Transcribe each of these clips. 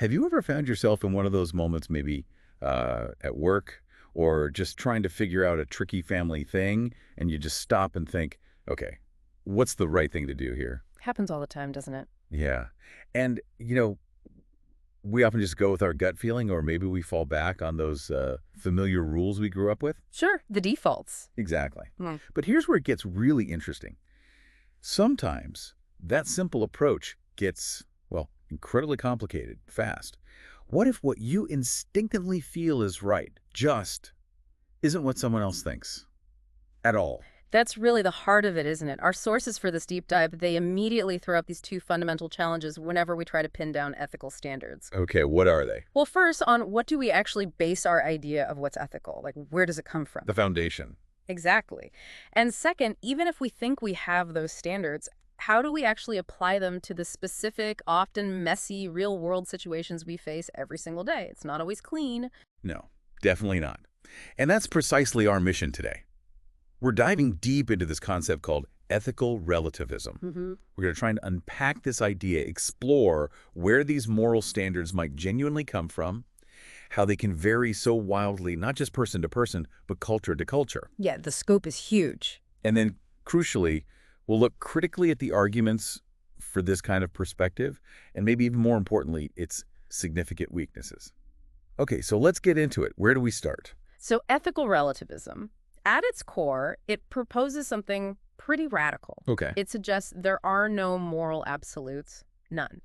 Have you ever found yourself in one of those moments, maybe at work or just trying to figure out a tricky family thing, and you just stop and think, okay, what's the right thing to do here? Happens all the time, doesn't it? Yeah. And, we often just go with our gut feeling, or maybe we fall back on those familiar rules we grew up with. Sure, the defaults. Exactly. Hmm. But here's where it gets really interesting. Sometimes that simple approach gets, well, incredibly complicated fast. What if what you instinctively feel is right just isn't what someone else thinks at all? That's really the heart of it, isn't it? Our sources for this deep dive, they immediately throw up these two fundamental challenges whenever we try to pin down ethical standards. Okay, what are they? Well, first, on what do we actually base our idea of what's ethical? Like, where does it come from? The foundation. Exactly. And second, even if we think we have those standards, how do we actually apply them to the specific, often messy, real-world situations we face every single day? It's not always clean. No, definitely not. And that's precisely our mission today. We're diving deep into this concept called ethical relativism. We're going to try and unpack this idea, explore where these moral standards might genuinely come from, how they can vary so wildly, not just person to person, but culture to culture. Yeah, the scope is huge. And then, crucially, we'll look critically at the arguments for this kind of perspective, and maybe even more importantly, its significant weaknesses. Okay, so let's get into it. Where do we start? So ethical relativism, at its core, it proposes something pretty radical. Okay. It suggests there are no moral absolutes, none.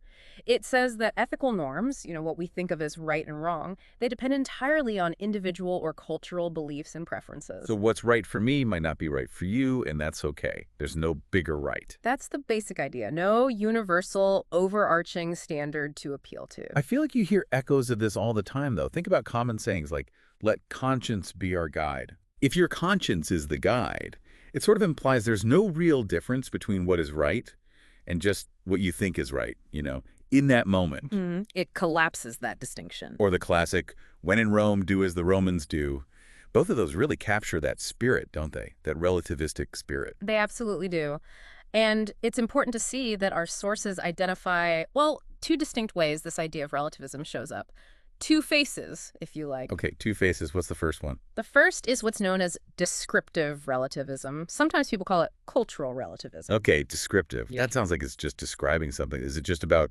It says that ethical norms, what we think of as right and wrong, they depend entirely on individual or cultural beliefs and preferences. So what's right for me might not be right for you, and that's okay. There's no bigger right. That's the basic idea. No universal, overarching standard to appeal to. I feel like you hear echoes of this all the time, though. Think about common sayings like, let conscience be our guide. If your conscience is the guide, it sort of implies there's no real difference between what is right and just what you think is right, in that moment. It collapses that distinction. Or the classic, when in Rome, do as the Romans do. Both of those really capture that spirit, don't they? That relativistic spirit. They absolutely do. And it's important to see that our sources identify, well, two distinct ways this idea of relativism shows up. Two faces, if you like. Okay, two faces. What's the first one? The first is what's known as descriptive relativism. Sometimes people call it cultural relativism. Okay, descriptive. Yeah. That sounds like it's just describing something. Is it just about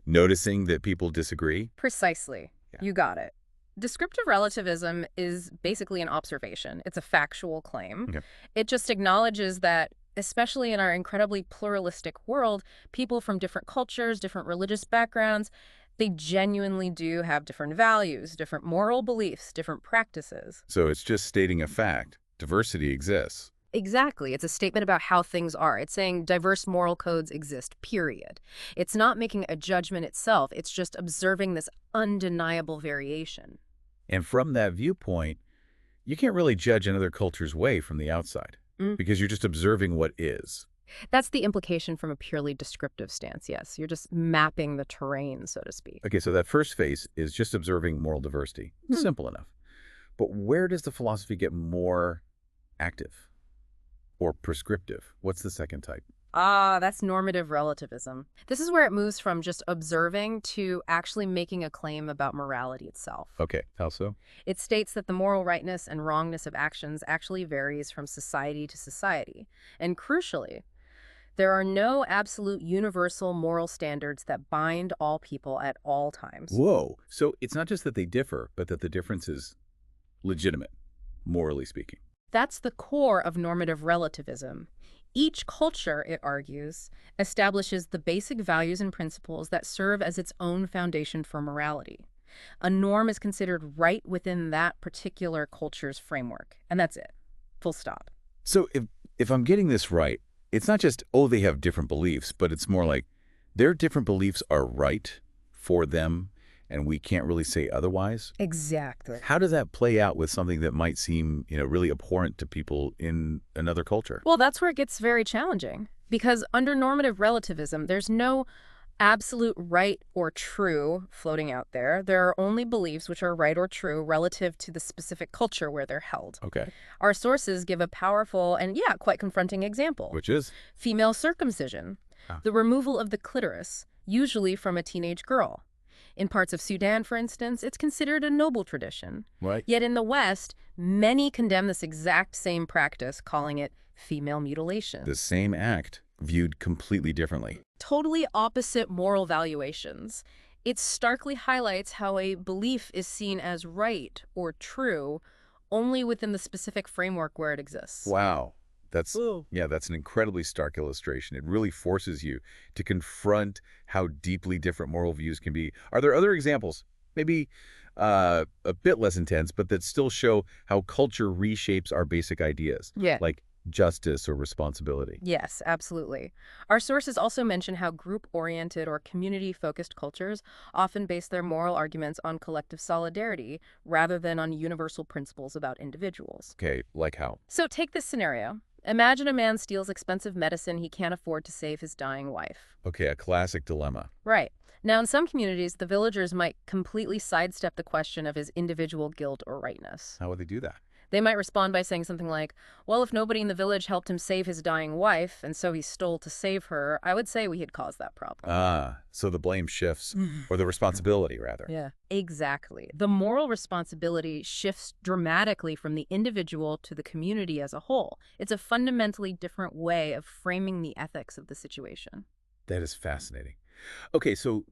noticing that people disagree? Precisely. Yeah. You got it. Descriptive relativism is basically an observation. It's a factual claim. Okay. It just acknowledges that, especially in our incredibly pluralistic world, people from different cultures, different religious backgrounds, they genuinely do have different values, different moral beliefs, different practices. So it's just stating a fact. Diversity exists. Exactly. It's a statement about how things are. It's saying diverse moral codes exist, period. It's not making a judgment itself. It's just observing this undeniable variation. And from that viewpoint, you can't really judge another culture's way from the outside because you're just observing what is. That's the implication from a purely descriptive stance, yes. You're just mapping the terrain, so to speak. Okay, so that first phase is just observing moral diversity. Simple enough. But where does the philosophy get more active or prescriptive? What's the second type? That's normative relativism. This is where it moves from just observing to actually making a claim about morality itself. Okay, how so? It states that the moral rightness and wrongness of actions actually varies from society to society. And crucially, there are no absolute universal moral standards that bind all people at all times. Whoa. So it's not just that they differ, but that the difference is legitimate, morally speaking. That's the core of normative relativism. Each culture, it argues, establishes the basic values and principles that serve as its own foundation for morality. A norm is considered right within that particular culture's framework, and that's it. Full stop. So if I'm getting this right, it's not just, oh, they have different beliefs, but it's more like their different beliefs are right for them, and we can't really say otherwise. Exactly. How does that play out with something that might seem, really abhorrent to people in another culture? Well, that's where it gets very challenging, because under normative relativism, there's no absolute right or true floating out there. There are only beliefs which are right or true relative to the specific culture where they're held. Okay. Our sources give a powerful and, quite confronting example. Which is? Female circumcision, the removal of the clitoris, usually from a teenage girl. In parts of Sudan, for instance, it's considered a noble tradition. Right. Yet in the West, many condemn this exact same practice, calling it female mutilation. The same act, viewed completely differently. Totally opposite moral valuations. It starkly highlights how a belief is seen as right or true only within the specific framework where it exists. Wow. That's an incredibly stark illustration. It really forces you to confront how deeply different moral views can be. Are there other examples, maybe a bit less intense, but that still show how culture reshapes our basic ideas, Yeah. like justice or responsibility? Yes, absolutely. Our sources also mention how group-oriented or community-focused cultures often base their moral arguments on collective solidarity rather than on universal principles about individuals. Okay, like how? So take this scenario. Imagine a man steals expensive medicine he can't afford to save his dying wife. Okay, a classic dilemma. Right. Now, in some communities, the villagers might completely sidestep the question of his individual guilt or rightness. How would they do that? They might respond by saying something like, well, if nobody in the village helped him save his dying wife, and so he stole to save her, I would say we had caused that problem. So the blame shifts, or the responsibility, rather. Yeah, exactly. The moral responsibility shifts dramatically from the individual to the community as a whole. It's a fundamentally different way of framing the ethics of the situation. That is fascinating. Okay, so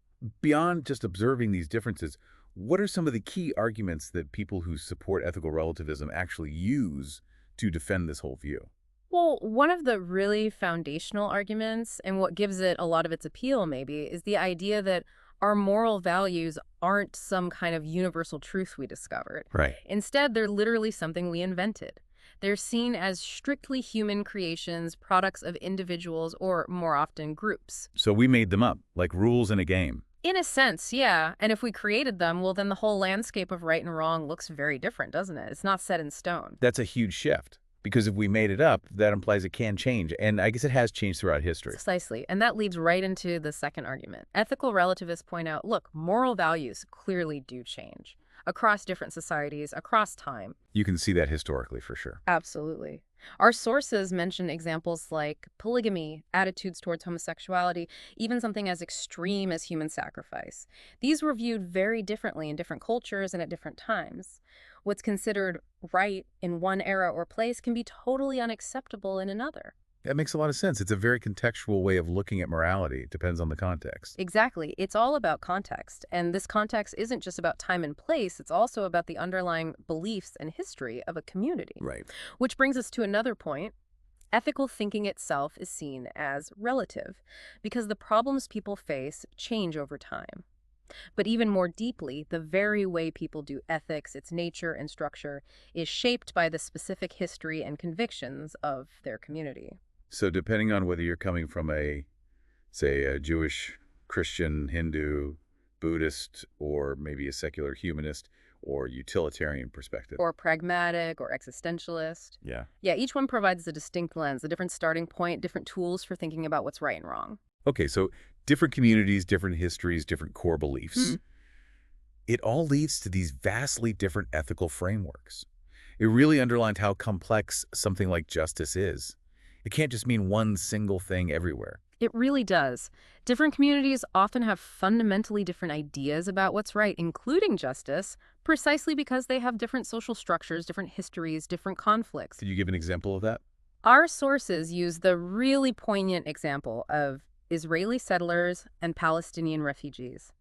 beyond just observing these differences, what are some of the key arguments that people who support ethical relativism actually use to defend this whole view? Well, one of the really foundational arguments, and what gives it a lot of its appeal maybe, is the idea that our moral values aren't some kind of universal truth we discovered. Right. Instead, they're literally something we invented. They're seen as strictly human creations, products of individuals, or more often groups. So we made them up, like rules in a game. In a sense, yeah. And if we created them, well, then the whole landscape of right and wrong looks very different, doesn't it? It's not set in stone. That's a huge shift, because if we made it up, that implies it can change. And I guess it has changed throughout history. Precisely. And that leads right into the second argument. Ethical relativists point out, look, moral values clearly do change across different societies, across time. You can see that historically, for sure. Absolutely. Our sources mention examples like polygamy, attitudes towards homosexuality, even something as extreme as human sacrifice. These were viewed very differently in different cultures and at different times. What's considered right in one era or place can be totally unacceptable in another. That makes a lot of sense. It's a very contextual way of looking at morality. It depends on the context. Exactly. It's all about context. And this context isn't just about time and place. It's also about the underlying beliefs and history of a community. Right. Which brings us to another point. Ethical thinking itself is seen as relative because the problems people face change over time. But even more deeply, the very way people do ethics, its nature and structure, is shaped by the specific history and convictions of their community. So depending on whether you're coming from say, a Jewish, Christian, Hindu, Buddhist, or maybe a secular humanist or utilitarian perspective. Or pragmatic or existentialist. Yeah. Yeah, each one provides a distinct lens, a different starting point, different tools for thinking about what's right and wrong. Okay, so different communities, different histories, different core beliefs. It all leads to these vastly different ethical frameworks. It really underlined how complex something like justice is. It can't just mean one single thing everywhere. It really does. Different communities often have fundamentally different ideas about what's right, including justice, precisely because they have different social structures, different histories, different conflicts. Could you give an example of that? Our sources use the really poignant example of Israeli settlers and Palestinian refugees.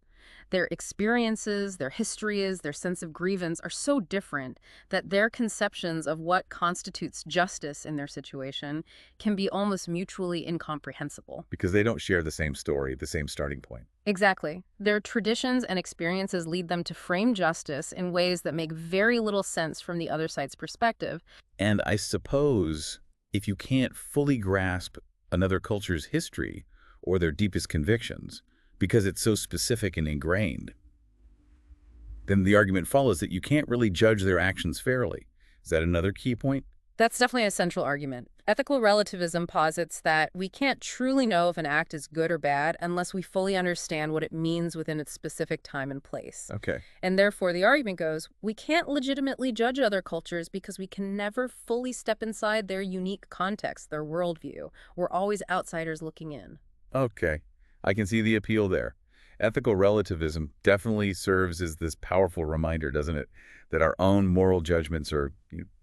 Their experiences, their histories, their sense of grievance are so different that their conceptions of what constitutes justice in their situation can be almost mutually incomprehensible. Because they don't share the same story, the same starting point. Exactly. Their traditions and experiences lead them to frame justice in ways that make very little sense from the other side's perspective. And I suppose if you can't fully grasp another culture's history or their deepest convictions, because it's so specific and ingrained, then the argument follows that you can't really judge their actions fairly. Is that another key point? That's definitely a central argument. Ethical relativism posits that we can't truly know if an act is good or bad unless we fully understand what it means within its specific time and place. Okay. And therefore, the argument goes, we can't legitimately judge other cultures because we can never fully step inside their unique context, their worldview. We're always outsiders looking in. Okay. I can see the appeal there. Ethical relativism definitely serves as this powerful reminder, doesn't it, that our own moral judgments are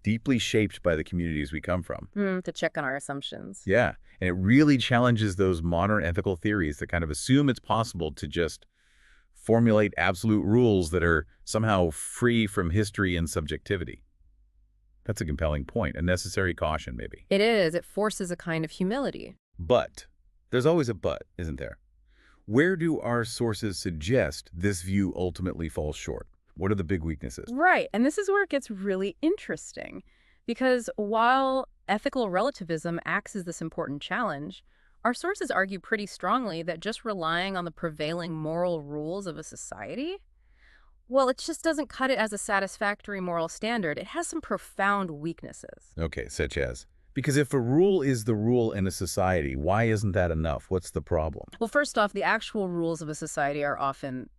deeply shaped by the communities we come from. To check on our assumptions. Yeah, and it really challenges those modern ethical theories that kind of assume it's possible to just formulate absolute rules that are somehow free from history and subjectivity. That's a compelling point, a necessary caution maybe. It is. It forces a kind of humility. But there's always a but, isn't there? Where do our sources suggest this view ultimately falls short? What are the big weaknesses? Right. And this is where it gets really interesting. Because while ethical relativism acts as this important challenge, our sources argue pretty strongly that just relying on the prevailing moral rules of a society, well, it just doesn't cut it as a satisfactory moral standard. It has some profound weaknesses. Okay, such as? Because if a rule is the rule in a society, why isn't that enough? What's the problem? Well, first off, the actual rules of a society are often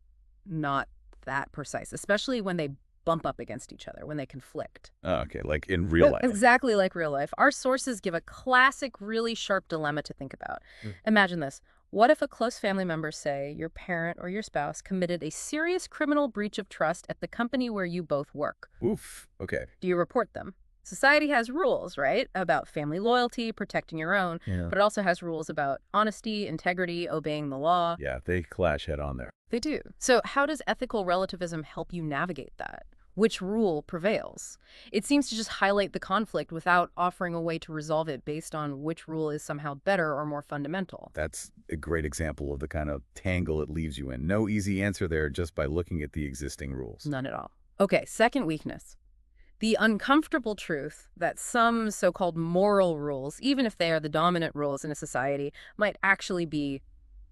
not that precise, especially when they bump up against each other, when they conflict. Oh, okay, like in real life. Exactly like real life. Our sources give a classic, really sharp dilemma to think about. Imagine this. What if a close family member, say your parent or your spouse, committed a serious criminal breach of trust at the company where you both work? Oof, okay. Do you report them? Society has rules, right, about family loyalty, protecting your own, but it also has rules about honesty, integrity, obeying the law. Yeah, they clash head on there. They do. So how does ethical relativism help you navigate that? Which rule prevails? It seems to just highlight the conflict without offering a way to resolve it based on which rule is somehow better or more fundamental. That's a great example of the kind of tangle it leaves you in. No easy answer there just by looking at the existing rules. None at all. Okay, second weakness. The uncomfortable truth that some so-called moral rules, even if they are the dominant rules in a society, might actually be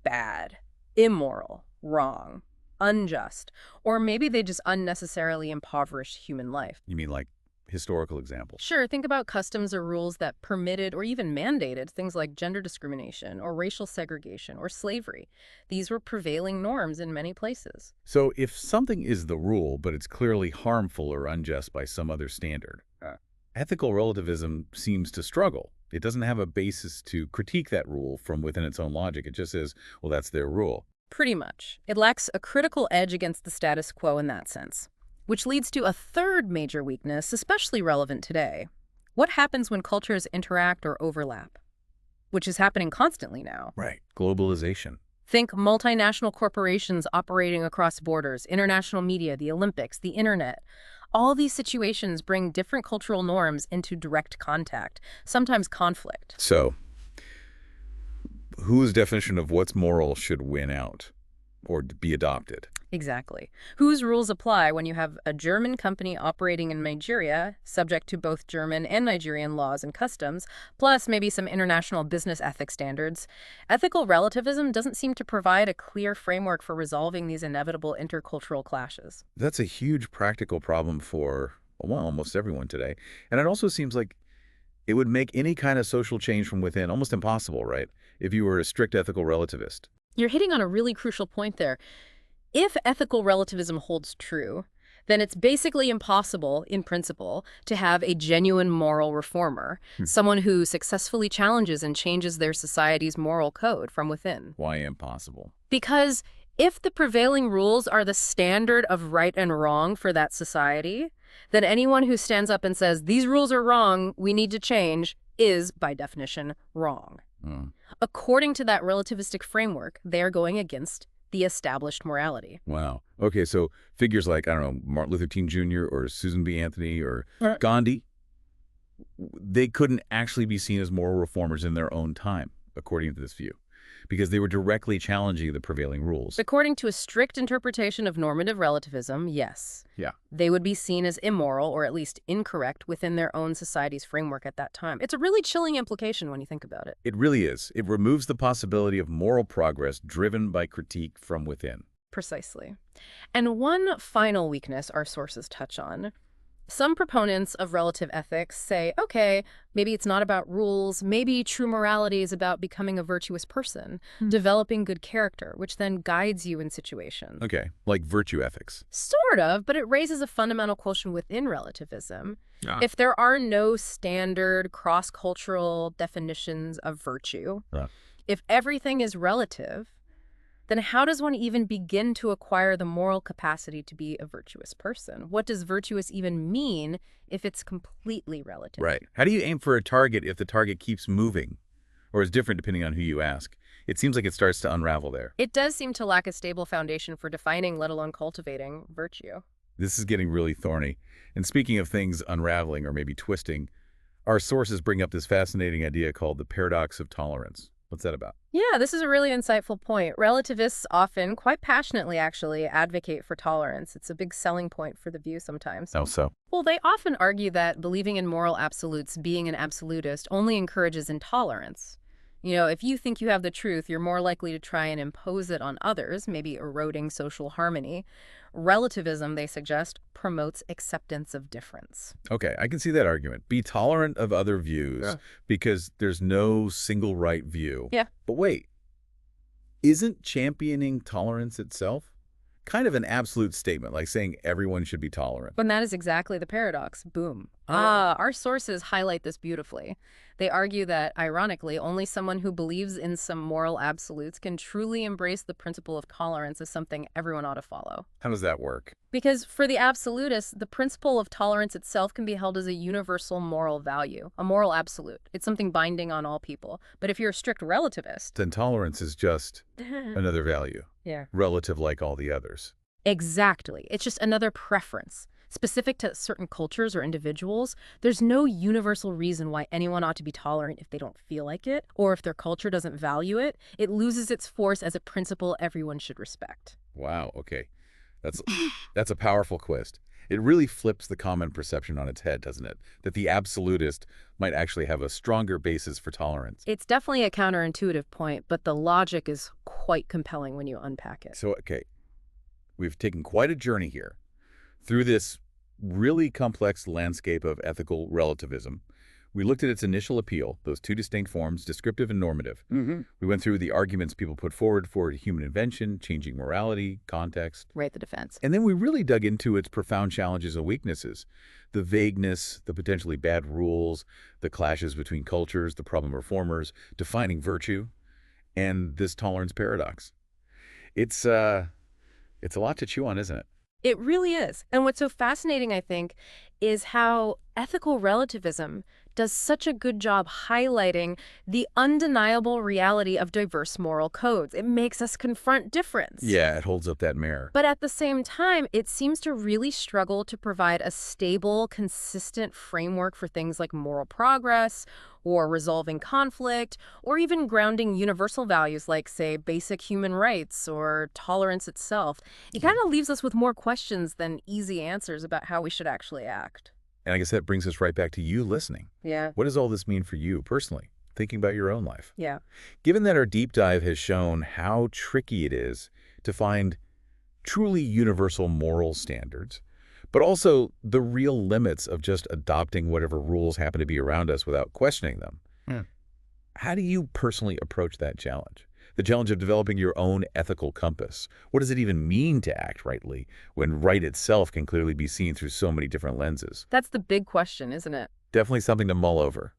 bad, immoral, wrong, unjust, or maybe they just unnecessarily impoverish human life. You mean like historical examples? Sure, think about customs or rules that permitted or even mandated things like gender discrimination or racial segregation or slavery. These were prevailing norms in many places. So if something is the rule, but it's clearly harmful or unjust by some other standard, ethical relativism seems to struggle. It doesn't have a basis to critique that rule from within its own logic. It just says, well, that's their rule. Pretty much. It lacks a critical edge against the status quo in that sense. Which leads to a third major weakness, especially relevant today. What happens when cultures interact or overlap? Which is happening constantly now. Right. Globalization. Think multinational corporations operating across borders, international media, the Olympics, the internet. All these situations bring different cultural norms into direct contact, sometimes conflict. So, whose definition of what's moral should win out or be adopted? Exactly. Whose rules apply when you have a German company operating in Nigeria, subject to both German and Nigerian laws and customs, plus maybe some international business ethics standards? Ethical relativism doesn't seem to provide a clear framework for resolving these inevitable intercultural clashes. That's a huge practical problem for, well, almost everyone today. And it also seems like it would make any kind of social change from within almost impossible, right? If you were a strict ethical relativist. You're hitting on a really crucial point there. If ethical relativism holds true, then it's basically impossible, in principle, to have a genuine moral reformer, someone who successfully challenges and changes their society's moral code from within. Why impossible? Because if the prevailing rules are the standard of right and wrong for that society, then anyone who stands up and says, these rules are wrong, we need to change, is, by definition, wrong. According to that relativistic framework, they are going against the established morality. Wow. Okay, so figures like, I don't know, Martin Luther King Jr. or Susan B. Anthony or Gandhi, they couldn't actually be seen as moral reformers in their own time, according to this view, because they were directly challenging the prevailing rules. According to a strict interpretation of normative relativism, yes. Yeah. They would be seen as immoral or at least incorrect within their own society's framework at that time. It's a really chilling implication when you think about it. It really is. It removes the possibility of moral progress driven by critique from within. Precisely. And one final weakness our sources touch on. Some proponents of relative ethics say, okay, maybe it's not about rules, maybe true morality is about becoming a virtuous person, developing good character, which then guides you in situations. Okay, like virtue ethics. Sort of, but it raises a fundamental question within relativism. If there are no standard cross-cultural definitions of virtue, if everything is relative, then how does one even begin to acquire the moral capacity to be a virtuous person? What does virtuous even mean if it's completely relative? Right. How do you aim for a target if the target keeps moving or is different depending on who you ask? It seems like it starts to unravel there. It does seem to lack a stable foundation for defining, let alone cultivating, virtue. This is getting really thorny. And speaking of things unraveling or maybe twisting, our sources bring up this fascinating idea called the paradox of tolerance. What's that about? Yeah, this is a really insightful point. Relativists often, quite passionately actually, advocate for tolerance. It's a big selling point for the view sometimes. How so? Well, they often argue that believing in moral absolutes, being an absolutist, only encourages intolerance. If you think you have the truth, you're more likely to try and impose it on others, maybe eroding social harmony. Relativism, they suggest, promotes acceptance of difference. Okay, I can see that argument. Be tolerant of other views because there's no single right view. Yeah. But wait, isn't championing tolerance itself kind of an absolute statement, like saying everyone should be tolerant? And that is exactly the paradox. Boom. Our sources highlight this beautifully. They argue that, ironically, only someone who believes in some moral absolutes can truly embrace the principle of tolerance as something everyone ought to follow. How does that work? Because for the absolutists, the principle of tolerance itself can be held as a universal moral value, a moral absolute. It's something binding on all people. But if you're a strict relativist, Then tolerance is just another value, yeah, relative like all the others. exactly. It's just another preference. Specific to certain cultures or individuals, there's no universal reason why anyone ought to be tolerant if they don't feel like it, or if their culture doesn't value it. It loses its force as a principle everyone should respect. Wow, okay. That's a powerful twist. It really flips the common perception on its head, doesn't it? That the absolutist might actually have a stronger basis for tolerance. It's definitely a counterintuitive point, but the logic is quite compelling when you unpack it. So, okay, we've taken quite a journey here through this really complex landscape of ethical relativism. We looked at its initial appeal, those two distinct forms, descriptive and normative. We went through the arguments people put forward for human invention, changing morality, context. Right, the defense. And then we really dug into its profound challenges and weaknesses, the vagueness, the potentially bad rules, the clashes between cultures, the problem of reformers, defining virtue, and this tolerance paradox. It's a lot to chew on, isn't it? It really is. And what's so fascinating, I think, is how ethical relativism does such a good job highlighting the undeniable reality of diverse moral codes. It makes us confront difference. Yeah, it holds up that mirror. But at the same time, it seems to really struggle to provide a stable, consistent framework for things like moral progress or resolving conflict or even grounding universal values like, say, basic human rights or tolerance itself. It kind of leaves us with more questions than easy answers about how we should actually act. And I guess that brings us right back to you listening. Yeah. What does all this mean for you personally, thinking about your own life? Yeah. Given that our deep dive has shown how tricky it is to find truly universal moral standards, but also the real limits of just adopting whatever rules happen to be around us without questioning them, how do you personally approach that challenge? The challenge of developing your own ethical compass. What does it even mean to act rightly when right itself can clearly be seen through so many different lenses? That's the big question, isn't it? Definitely something to mull over.